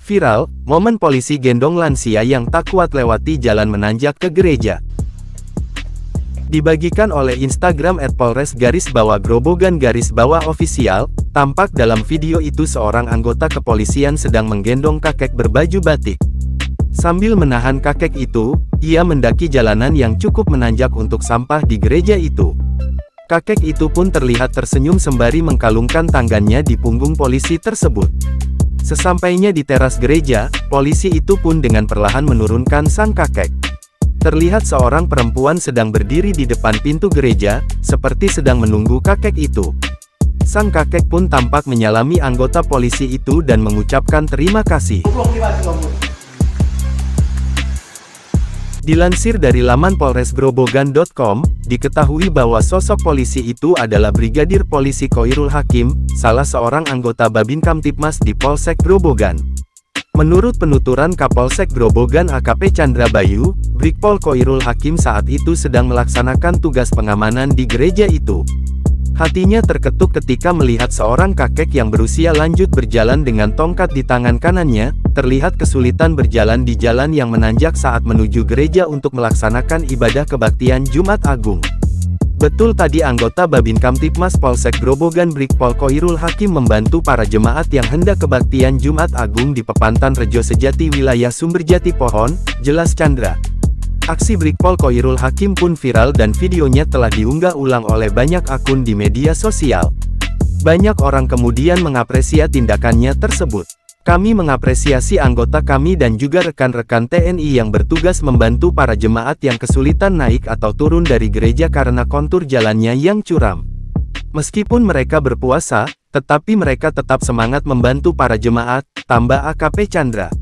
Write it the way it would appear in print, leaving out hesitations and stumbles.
Viral, momen polisi gendong lansia yang tak kuat lewati jalan menanjak ke gereja. Dibagikan oleh Instagram @polres_grobogan_official, tampak dalam video itu seorang anggota kepolisian sedang menggendong kakek berbaju batik. Sambil menahan kakek itu, ia mendaki jalanan yang cukup menanjak untuk sampah di gereja itu. Kakek itu pun terlihat tersenyum sembari mengkalungkan tangannya di punggung polisi tersebut. Sesampainya di teras gereja, polisi itu pun dengan perlahan menurunkan sang kakek. Terlihat seorang perempuan sedang berdiri di depan pintu gereja, seperti sedang menunggu kakek itu. Sang kakek pun tampak menyalami anggota polisi itu dan mengucapkan terima kasih. Dilansir dari laman polresgrobogan.com, diketahui bahwa sosok polisi itu adalah Brigadir Polisi Khoirul Hakim, salah seorang anggota Babin Kamtibmas di Polsek Grobogan. Menurut penuturan Kapolsek Grobogan AKP Chandra Bayu, Brigpol Khoirul Hakim saat itu sedang melaksanakan tugas pengamanan di gereja itu. Hatinya terketuk ketika melihat seorang kakek yang berusia lanjut berjalan dengan tongkat di tangan kanannya, terlihat kesulitan berjalan di jalan yang menanjak saat menuju gereja untuk melaksanakan ibadah kebaktian Jumat Agung. Betul tadi anggota Babin Kamtibmas Polsek Grobogan Brigpol Khoirul Hakim membantu para jemaat yang hendak kebaktian Jumat Agung di Pepantan Rejo Sejati wilayah Sumberjati Pohon, jelas Chandra. Aksi Brigpol Khoirul Hakim pun viral dan videonya telah diunggah ulang oleh banyak akun di media sosial. Banyak orang kemudian mengapresiasi tindakannya tersebut. Kami mengapresiasi anggota kami dan juga rekan-rekan TNI yang bertugas membantu para jemaat yang kesulitan naik atau turun dari gereja karena kontur jalannya yang curam. Meskipun mereka berpuasa, tetapi mereka tetap semangat membantu para jemaat, tambah AKP Chandra.